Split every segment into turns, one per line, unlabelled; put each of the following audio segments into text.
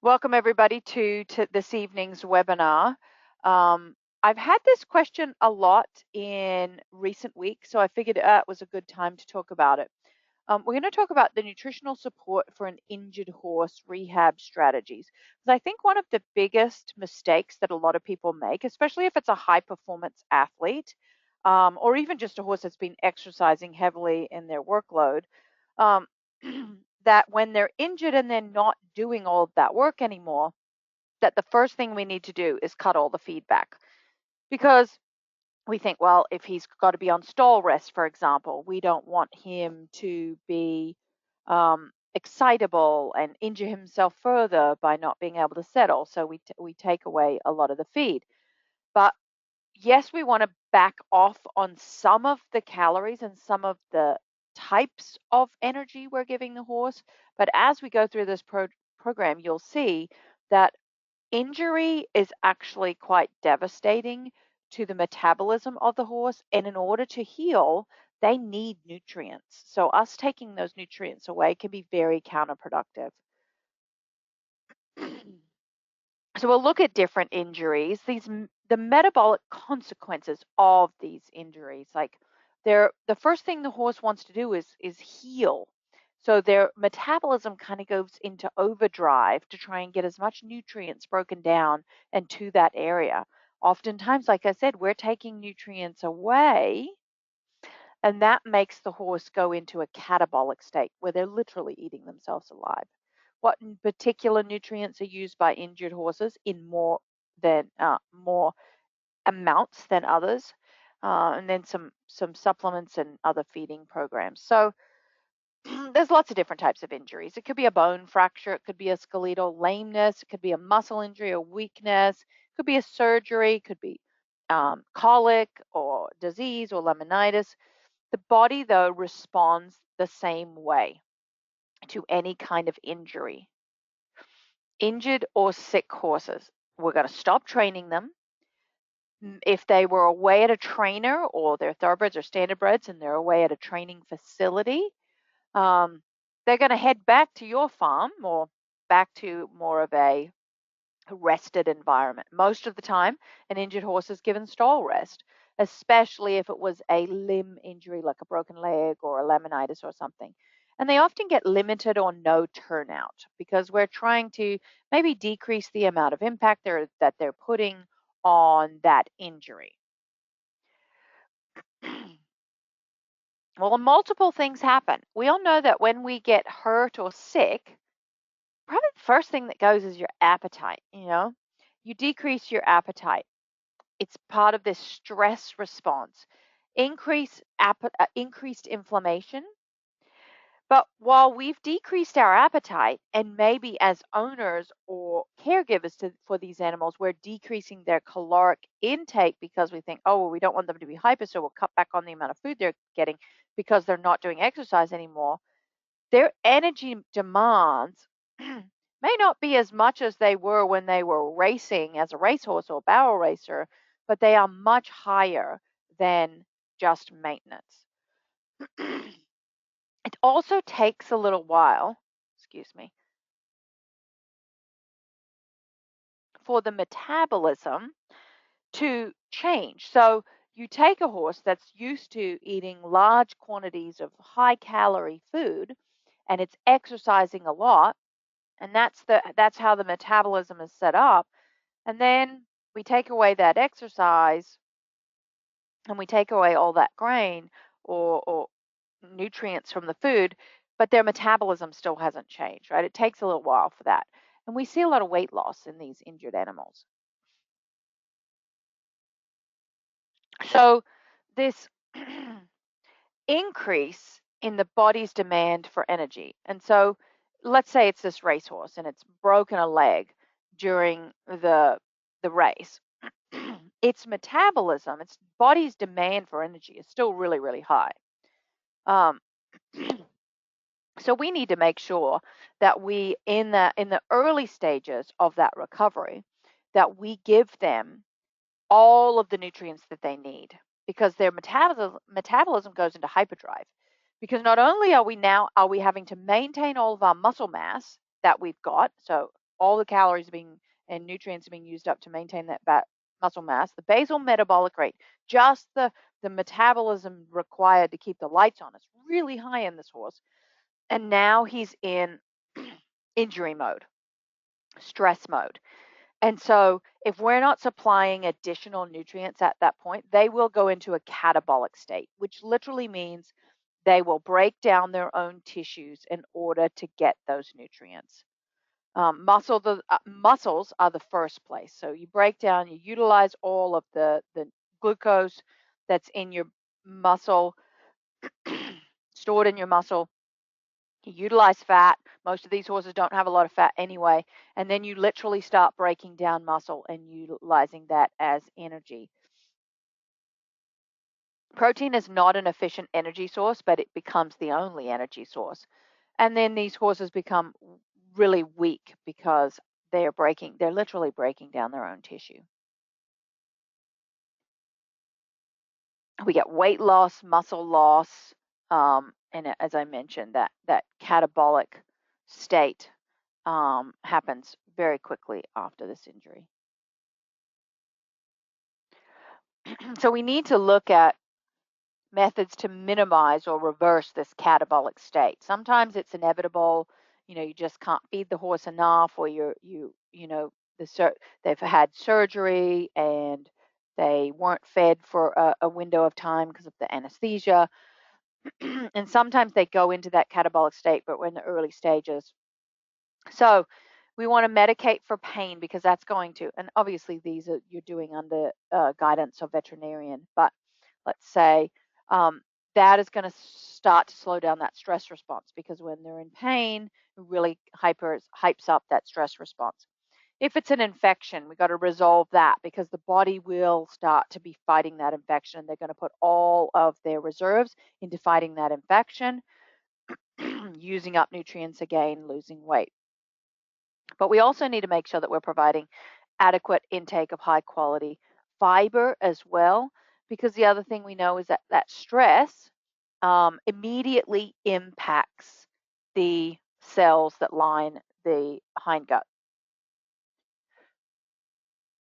Welcome everybody to this evening's webinar. I've had this question a lot in recent weeks, so I figured it was a good time to talk about it. We're going to talk about the nutritional support for an injured horse rehab strategies. Because I think one of the biggest mistakes that a lot of people make, especially if it's a high performance athlete, or even just a horse that's been exercising heavily in their workload, um, that when they're injured and they're not doing all of that work anymore, that the first thing we need to do is cut all the feedback. Because we think, well, if he's got to be on stall rest, for example, we don't want him to be excitable and injure himself further by not being able to settle. So we take away a lot of the feed. But yes, we want to back off on some of the calories and some of the types of energy we're giving the horse. But as we go through this program, you'll see that injury is actually quite devastating to the metabolism of the horse. And in order to heal, they need nutrients. So us taking those nutrients away can be very counterproductive. So we'll look at different injuries, the metabolic consequences of these injuries. Like the first thing the horse wants to do is heal. So their metabolism kind of goes into overdrive to try and get as much nutrients broken down and to that area. Oftentimes, like I said, we're taking nutrients away, and that makes the horse go into a catabolic state where they're literally eating themselves alive. What particular nutrients are used by injured horses in more amounts than others, and then some supplements and other feeding programs. So there's lots of different types of injuries. It could be a bone fracture, it could be a skeletal lameness, it could be a muscle injury, a weakness, it could be a surgery, it could be colic or disease or laminitis. The body, though, responds the same way to any kind of injury. Injured or sick horses, we're going to stop training them. If they were away at a trainer, or they're thoroughbreds or standardbreds and they're away at a training facility, they're going to head back to your farm or back to more of a rested environment. Most of the time, an injured horse is given stall rest, especially if it was a limb injury like a broken leg or a laminitis or something. And they often get limited or no turnout because we're trying to maybe decrease the amount of impact that they're putting on that injury. Well, multiple things happen. We all know that when we get hurt or sick, probably the first thing that goes is your appetite. You decrease your appetite. It's part of this stress response. Increased inflammation. But while we've decreased our appetite, and maybe as owners or caregivers for these animals, we're decreasing their caloric intake because we think, oh, well, we don't want them to be hyper, so we'll cut back on the amount of food they're getting because they're not doing exercise anymore. Their energy demands may not be as much as they were when they were racing as a racehorse or barrel racer, but they are much higher than just maintenance. It also takes a little while, excuse me, for the metabolism to change. So you take a horse that's used to eating large quantities of high calorie food and it's exercising a lot, and that's how the metabolism is set up. And then we take away that exercise and we take away all that grain or nutrients from the food, but their metabolism still hasn't changed, right? It takes a little while for that. And we see a lot of weight loss in these injured animals. So this increase in the body's demand for energy. And so let's say it's this racehorse and it's broken a leg during the race. Its metabolism, its body's demand for energy is still really, really high. So we need to make sure that we, in the early stages of that recovery, that we give them all of the nutrients that they need, because their metabolism goes into hyperdrive. Because not only are we having to maintain all of our muscle mass that we've got, so all the calories and nutrients are being used up to maintain that muscle mass. The basal metabolic rate, just the metabolism required to keep the lights on, is really high in this horse. And now he's in injury mode, stress mode. And so if we're not supplying additional nutrients at that point, they will go into a catabolic state, which literally means they will break down their own tissues in order to get those nutrients. Muscles are the first place. So you break down, you utilize all of the glucose that's in your muscle, stored in your muscle. You utilize fat. Most of these horses don't have a lot of fat anyway. And then you literally start breaking down muscle and utilizing that as energy. Protein is not an efficient energy source, but it becomes the only energy source. And then these horses become really weak because they're literally breaking down their own tissue. We get weight loss, muscle loss, and as I mentioned, that catabolic state happens very quickly after this injury. So we need to look at methods to minimize or reverse this catabolic state. Sometimes it's inevitable. You just can't feed the horse enough, or they've had surgery and they weren't fed for a window of time because of the anesthesia. And sometimes they go into that catabolic state, but we're in the early stages. So we want to medicate for pain because that's going to, and obviously these are you're doing under guidance of veterinarian, but let's say that is going to start to slow down that stress response, because when they're in pain, it really hypes up that stress response. If it's an infection, we got to resolve that, because the body will start to be fighting that infection, and they're going to put all of their reserves into fighting that infection, using up nutrients again, losing weight. But we also need to make sure that we're providing adequate intake of high quality fiber as well, because the other thing we know is that stress immediately impacts the cells that line the hindgut.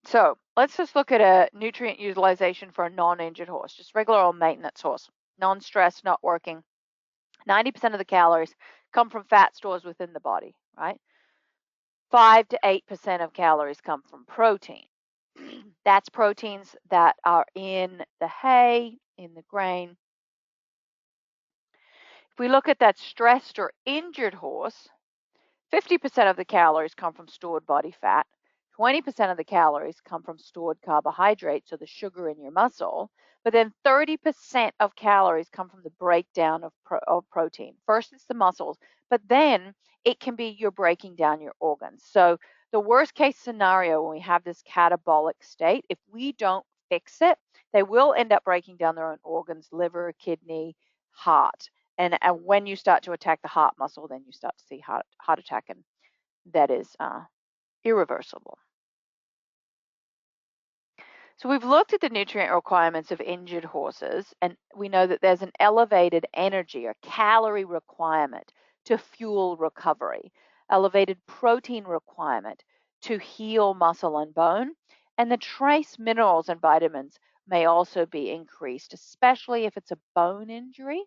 So let's just look at a nutrient utilization for a non-injured horse, just regular old maintenance horse, non-stress, not working. 90% of the calories come from fat stores within the body, right? 5 to 8% of calories come from protein. That's proteins that are in the hay, in the grain. If we look at that stressed or injured horse, 50% of the calories come from stored body fat. 20% of the calories come from stored carbohydrates, so the sugar in your muscle. But then 30% of calories come from the breakdown of protein. First, it's the muscles, but then it can be you're breaking down your organs. So the worst case scenario when we have this catabolic state, if we don't fix it, they will end up breaking down their own organs, liver, kidney, heart. And when you start to attack the heart muscle, then you start to see heart attack, and that is irreversible. So we've looked at the nutrient requirements of injured horses, and we know that there's an elevated energy or calorie requirement to fuel recovery, elevated protein requirement to heal muscle and bone, and the trace minerals and vitamins may also be increased, especially if it's a bone injury.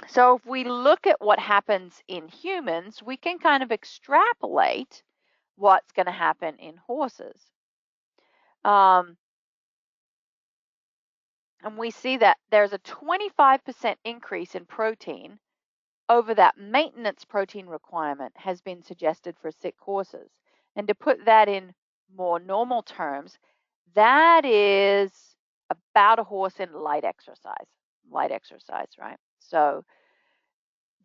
So if we look at what happens in humans, we can kind of extrapolate what's going to happen in horses. And we see that there's a 25% increase in protein over that maintenance protein requirement has been suggested for sick horses. And to put that in more normal terms, that is about a horse in light exercise, right? So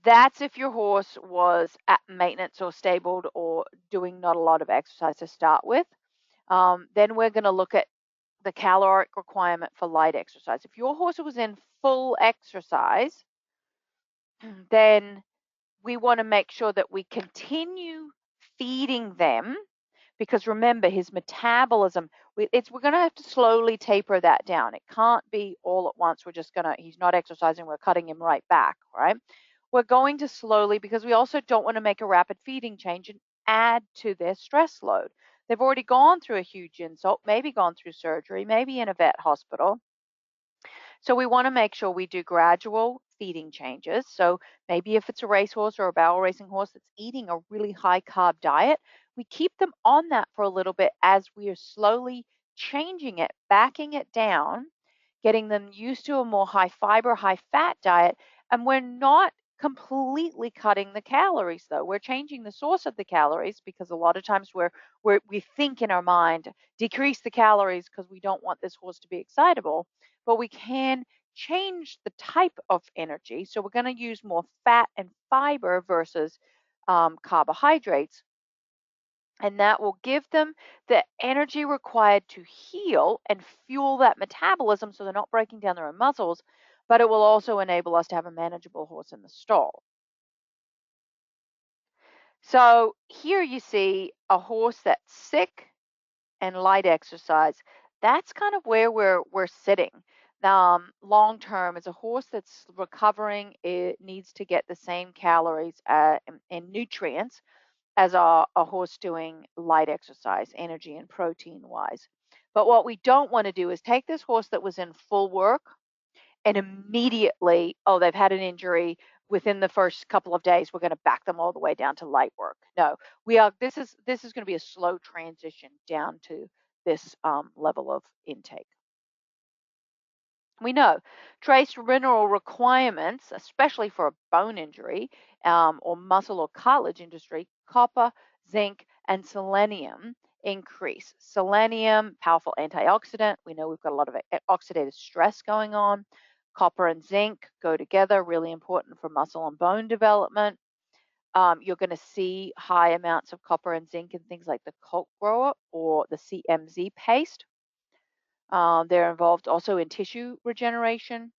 that's if your horse was at maintenance or stabled or doing not a lot of exercise to start with. Then we're going to look at the caloric requirement for light exercise. If your horse was in full exercise, then we want to make sure that we continue feeding them, because remember, his metabolism, we're going to have to slowly taper that down. It can't be all at once. He's not exercising, we're cutting him right back, right? we're going to slowly, because we also don't want to make a rapid feeding change and add to their stress load. They've already gone through a huge insult, maybe gone through surgery, maybe in a vet hospital. So we want to make sure we do gradual feeding changes. So maybe if it's a racehorse or a barrel racing horse that's eating a really high carb diet, we keep them on that for a little bit as we are slowly changing it, backing it down, getting them used to a more high fiber, high fat diet. And we're not completely cutting the calories though. We're changing the source of the calories, because a lot of times we think in our mind, decrease the calories because we don't want this horse to be excitable, but we can change the type of energy. So we're going to use more fat and fiber versus carbohydrates. And that will give them the energy required to heal and fuel that metabolism so they're not breaking down their own muscles, but it will also enable us to have a manageable horse in the stall. So here you see a horse that's sick and light exercise. That's kind of where we're sitting. Long term, as a horse that's recovering, it needs to get the same calories and nutrients as a horse doing light exercise, energy and protein wise. But what we don't want to do is take this horse that was in full work and immediately, oh, they've had an injury. Within the first couple of days, we're going to back them all the way down to light work. No, we are. This is going to be a slow transition down to this level of intake. We know trace mineral requirements, especially for a bone injury or muscle or cartilage injury, copper, zinc, and selenium increase. Selenium, powerful antioxidant. We know we've got a lot of oxidative stress going on. Copper and zinc go together, really important for muscle and bone development. You're going to see high amounts of copper and zinc in things like the colt grower or the CMZ paste. They're involved also in tissue regeneration.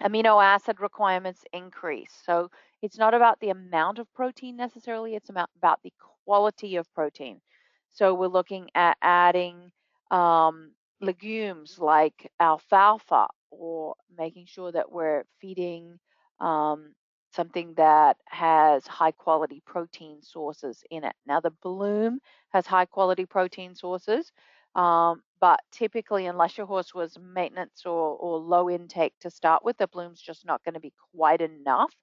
Amino acid requirements increase. So it's not about the amount of protein necessarily, it's about the quality of protein. So we're looking at adding legumes like alfalfa, or making sure that we're feeding um, something that has high quality protein sources in it. Now, the bloom has high quality protein sources. But typically, unless your horse was maintenance or low intake to start with, the bloom's just not going to be quite enough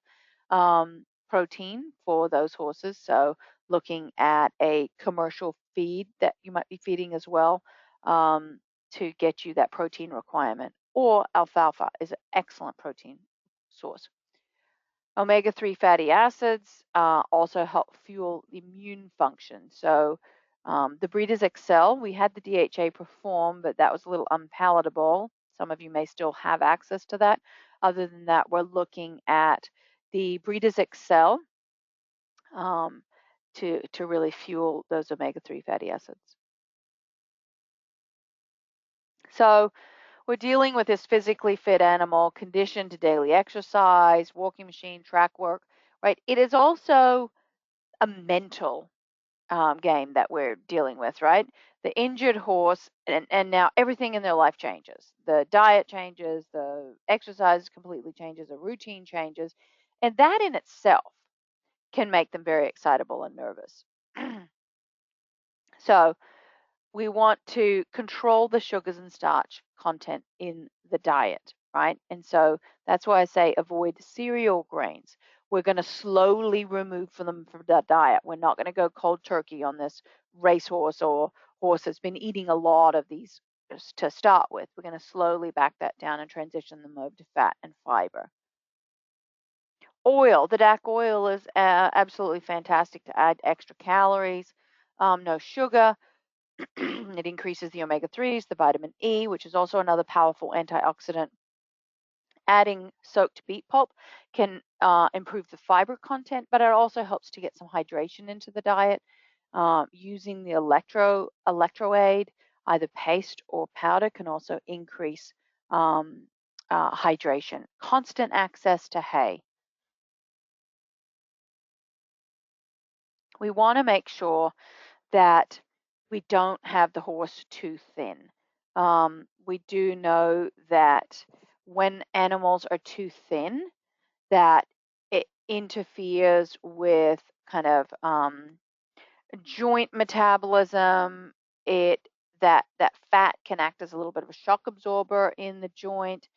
protein for those horses. So looking at a commercial feed that you might be feeding as well to get you that protein requirement. Or alfalfa is an excellent protein source. Omega-3 fatty acids also help fuel immune function. So the breeders excel. We had the DHA perform, but that was a little unpalatable. Some of you may still have access to that. Other than that, we're looking at the breeders excel to really fuel those omega-3 fatty acids. So we're dealing with this physically fit animal, conditioned to daily exercise, walking machine, track work, right? It is also a mental game that we're dealing with, right? The injured horse, and now everything in their life changes. The diet changes, the exercise completely changes, the routine changes, and that in itself can make them very excitable and nervous. So we want to control the sugars and starch content in the diet, right? And so that's why I say avoid cereal grains. We're going to slowly remove them from the diet. We're not going to go cold turkey on this racehorse or horse that's been eating a lot of these to start with. We're going to slowly back that down and transition them over to fat and fiber. Oil, the DAC oil is absolutely fantastic to add extra calories, no sugar. It increases the omega-3s, the vitamin E, which is also another powerful antioxidant. Adding soaked beet pulp can improve the fiber content, but it also helps to get some hydration into the diet. Using the electroaid, either paste or powder, can also increase hydration. Constant access to hay. We want to make sure that we don't have the horse too thin. We do know that when animals are too thin, that interferes with kind of joint metabolism. It that fat can act as a little bit of a shock absorber in the joint.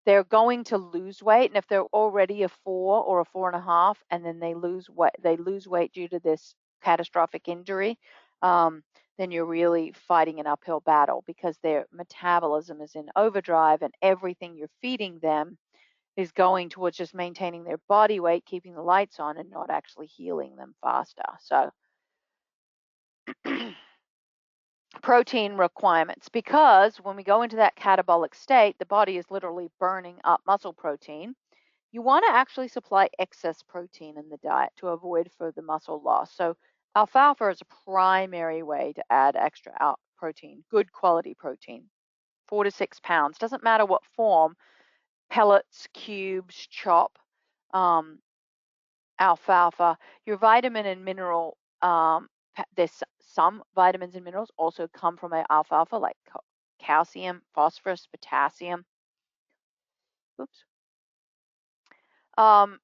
They're going to lose weight, and if they're already a 4 or a 4.5, and then they lose weight due to this catastrophic injury, then you're really fighting an uphill battle because their metabolism is in overdrive, and everything you're feeding them is going towards just maintaining their body weight, keeping the lights on, and not actually healing them faster. So protein requirements, because when we go into that catabolic state, the body is literally burning up muscle protein. You want to actually supply excess protein in the diet to avoid further muscle loss. So alfalfa is a primary way to add extra protein, good quality protein, 4 to 6 pounds. Doesn't matter what form, pellets, cubes, chop, alfalfa. Your vitamin and mineral, there's some vitamins and minerals also come from alfalfa, like calcium, phosphorus, potassium. Oops.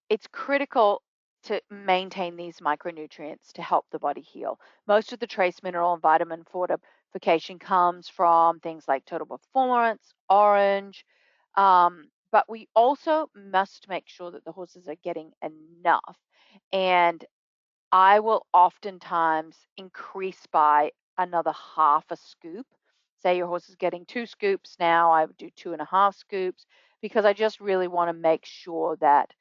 It's critical to maintain these micronutrients to help the body heal. Most of the trace mineral and vitamin fortification comes from things like Total Performance, Orange, but we also must make sure that the horses are getting enough. And I will oftentimes increase by another half a scoop. Say your horse is getting 2 scoops now, I would do 2.5 scoops, because I just really want to make sure that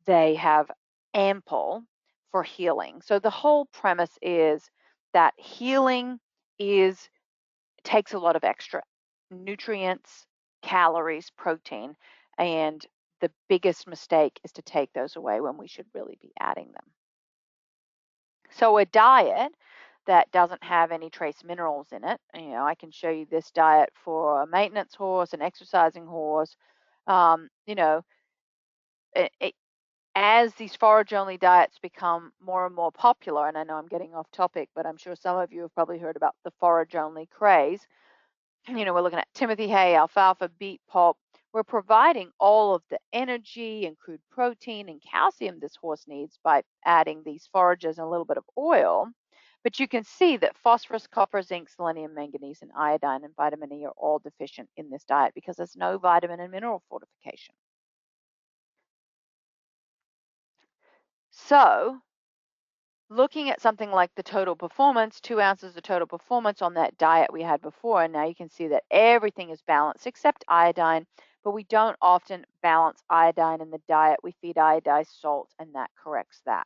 they have ample for healing. So the whole premise is that healing is takes a lot of extra nutrients, calories, protein, and the biggest mistake is to take those away when we should really be adding them. So a diet that doesn't have any trace minerals in it, I can show you this diet for a maintenance horse, an exercising horse. Um, you know, as these forage-only diets become more and more popular, and I know I'm getting off topic, but I'm sure some of you have probably heard about the forage-only craze. We're looking at Timothy hay, alfalfa, beet pulp. We're providing all of the energy and crude protein and calcium this horse needs by adding these forages and a little bit of oil. But you can see that phosphorus, copper, zinc, selenium, manganese, and iodine and vitamin E are all deficient in this diet because there's no vitamin and mineral fortification. So looking at something like the total performance, 2 ounces of total performance on that diet we had before, and now you can see that everything is balanced except iodine, but we don't often balance iodine in the diet. We feed iodized salt, and that corrects that.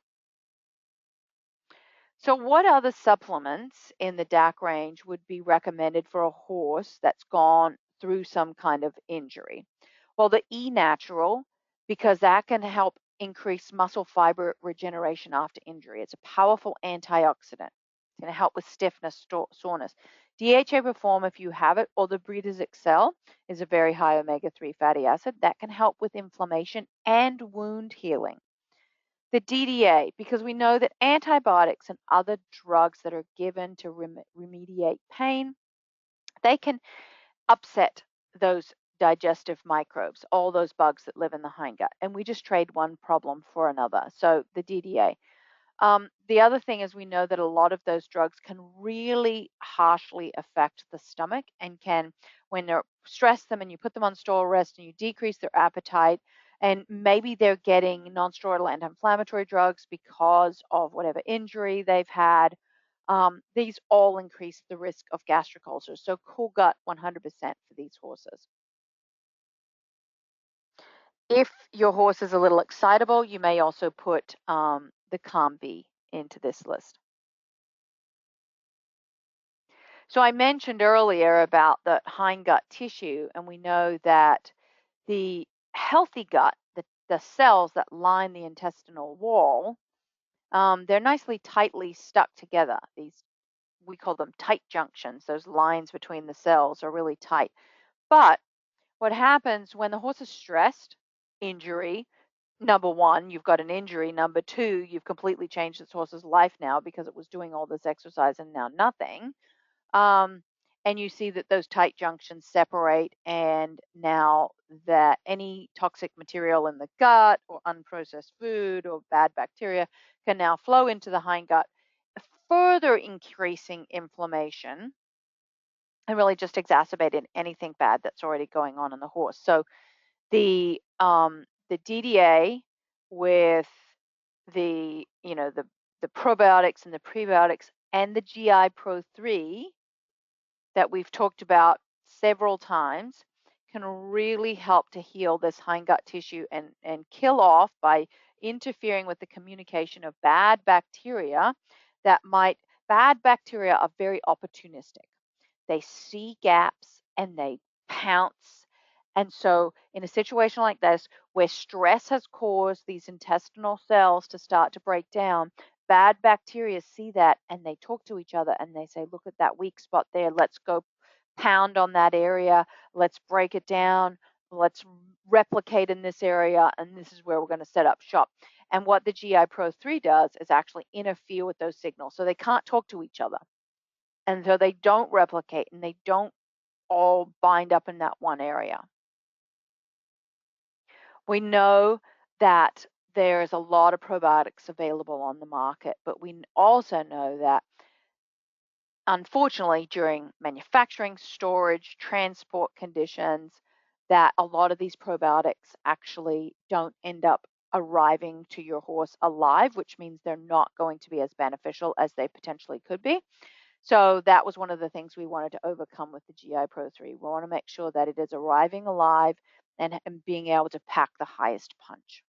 So what other supplements in the DAC range would be recommended for a horse that's gone through some kind of injury? Well, the E-Natural, because that can help increase muscle fiber regeneration after injury. It's a powerful antioxidant. It's going to help with stiffness, soreness. DHA Perform, if you have it, or the Breeders Excel, is a very high omega-3 fatty acid that can help with inflammation and wound healing. The DDA, because we know that antibiotics and other drugs that are given to remediate pain, they can upset those digestive microbes, all those bugs that live in the hindgut. And we just trade one problem for another. So the DDA. The other thing is we know that a lot of those drugs can really harshly affect the stomach and can, when they're stress them and you put them on store rest and you decrease their appetite, and maybe they're getting non-steroidal anti-inflammatory drugs because of whatever injury they've had. These all increase the risk of gastric ulcers. So cool gut 100% for these horses. If your horse is a little excitable, you may also put the Calm B into this list. So I mentioned earlier about the hindgut tissue, and we know that the healthy gut, the cells that line the intestinal wall, they're tightly stuck together. We call them tight junctions. Those lines between the cells are really tight. But what happens when the horse is stressed, injury, number one, you've got an injury. Number two, you've completely changed this horse's life now because it was doing all this exercise and now nothing. and you see that those tight junctions separate, and now that any toxic material in the gut or unprocessed food or bad bacteria can now flow into the hindgut, further increasing inflammation and really just exacerbating anything bad that's already going on in the horse. So the DDA with the probiotics and the prebiotics and the GI Pro 3 that we've talked about several times can really help to heal this hindgut tissue and kill off by interfering with the communication of bad bacteria that might bad bacteria are very opportunistic. They see gaps and they pounce. And so, in a situation like this, where stress has caused these intestinal cells to start to break down, bad bacteria see that and they talk to each other and they say, look at that weak spot there. Let's go pound on that area. Let's break it down. Let's replicate in this area. And this is where we're going to set up shop. And what the GI Pro 3 does is actually interfere with those signals. So they can't talk to each other. And so they don't replicate and they don't all bind up in that one area. We know that there's a lot of probiotics available on the market, but we also know that unfortunately during manufacturing, storage, transport conditions, that a lot of these probiotics actually don't end up arriving to your horse alive, which means they're not going to be as beneficial as they potentially could be. So that was one of the things we wanted to overcome with the GI Pro 3. We want to make sure that it is arriving alive and being able to pack the highest punch.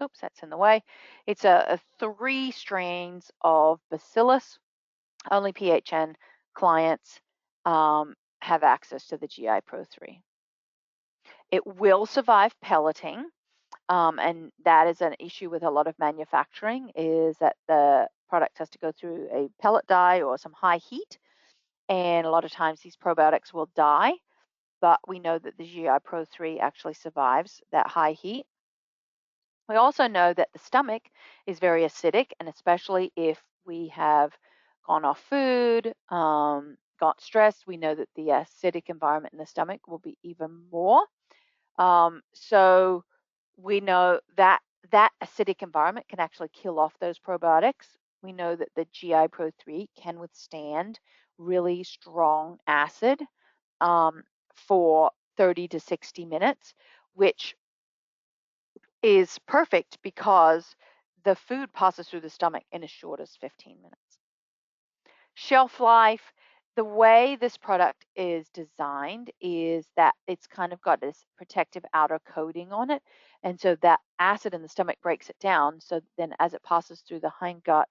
Oops, that's in the way. It's a 3 strains of Bacillus. Only PHN clients have access to the GI Pro 3. It will survive pelleting. And that is an issue with a lot of manufacturing, is that the product has to go through a pellet dye or some high heat. And a lot of times these probiotics will die, but we know that the GI Pro 3 actually survives that high heat. We also know that the stomach is very acidic, and especially if we have gone off food, got stressed, we know that the acidic environment in the stomach will be even more. So we know that that acidic environment can actually kill off those probiotics. We know that the GI Pro 3 can withstand really strong acid for 30 to 60 minutes, which is perfect because the food passes through the stomach in as short as 15 minutes. Shelf life, the way this product is designed is that it's kind of got this protective outer coating on it. And so that acid in the stomach breaks it down. So then as it passes through the hindgut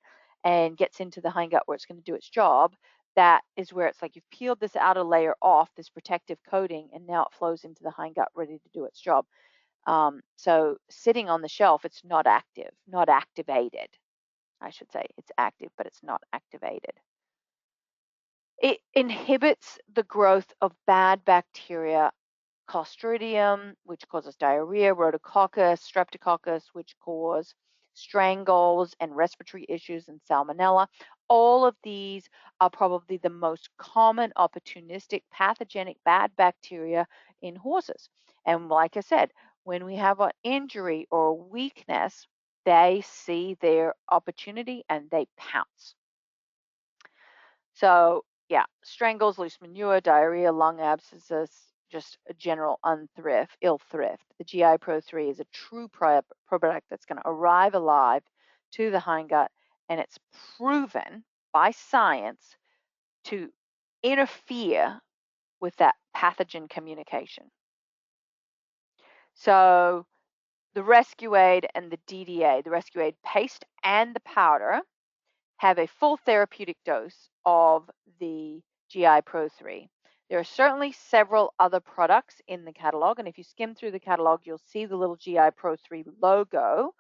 and gets into the hindgut where it's going to do its job, that is where it's like you've peeled this outer layer off, this protective coating, and now it flows into the hindgut ready to do its job. So sitting on the shelf, it's not active, not activated. I should say it's active, but it's not activated. It inhibits the growth of bad bacteria, Clostridium, which causes diarrhea, Rhodococcus, Streptococcus, which cause strangles and respiratory issues, and Salmonella. All of these are probably the most common opportunistic pathogenic bad bacteria in horses. And like I said, when we have an injury or a weakness, they see their opportunity and they pounce. So yeah, strangles, loose manure, diarrhea, lung abscesses, just a general ill thrift. The GI Pro 3 is a true probiotic that's going to arrive alive to the hindgut, and it's proven by science to interfere with that pathogen communication. So the Rescue Aid and the DDA, the Rescue Aid paste and the powder, have a full therapeutic dose of the GI Pro 3. There are certainly several other products in the catalog, and if you skim through the catalog, you'll see the little GI Pro 3 logo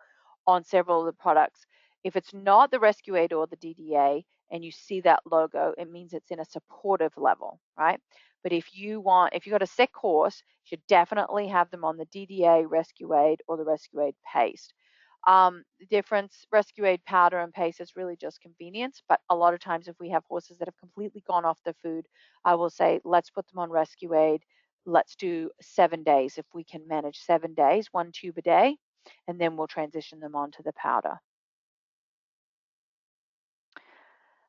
on several of the products. If it's not the Rescue Aid or the DDA and you see that logo, it means it's in a supportive level, right? But if you've got a sick horse, you should definitely have them on the DDA, Rescue Aid, or the Rescue Aid paste. The difference, rescue aid powder and paste is really just convenience. But a lot of times, if we have horses that have completely gone off their food, I will say, let's put them on rescue aid. Let's do 7 days. If we can manage 7 days, 1 tube a day, and then we'll transition them onto the powder.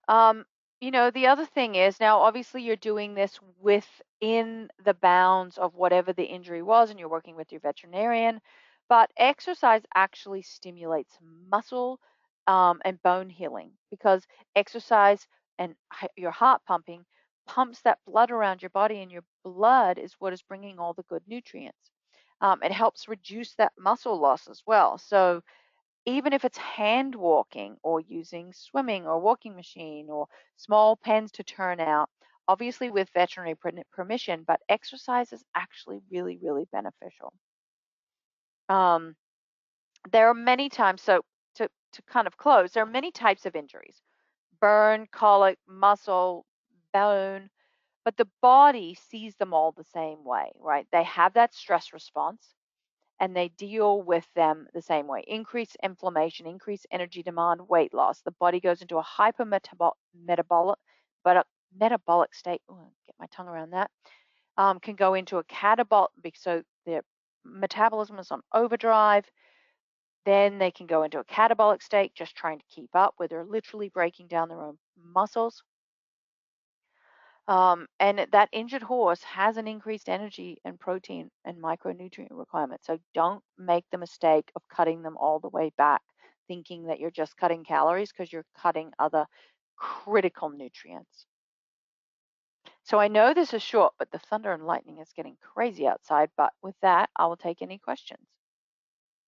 Um, the other thing is now, obviously, you're doing this within the bounds of whatever the injury was, and you're working with your veterinarian. But exercise actually stimulates muscle and bone healing because exercise and your heart pumping pumps that blood around your body, and your blood is what is bringing all the good nutrients. It helps reduce that muscle loss as well. So, even if it's hand walking or using swimming or walking machine or small pens to turn out, obviously with veterinary permission, but exercise is actually really, really beneficial. Um, there are many times, so to kind of close, there are many types of injuries: burn, colic, muscle, bone, but the body sees them all the same way, right? They have that stress response and they deal with them the same way. Increased inflammation, increased energy demand, weight loss. The body goes into a metabolic, but a metabolic state. Ooh, get my tongue around that. Can go into a catabolic, so their metabolism is on overdrive. Then they can go into a catabolic state, just trying to keep up, where they're literally breaking down their own muscles. And that injured horse has an increased energy and protein and micronutrient requirement. So don't make the mistake of cutting them all the way back, thinking that you're just cutting calories, because you're cutting other critical nutrients. So I know this is short, but the thunder and lightning is getting crazy outside. But with that, I will take any questions.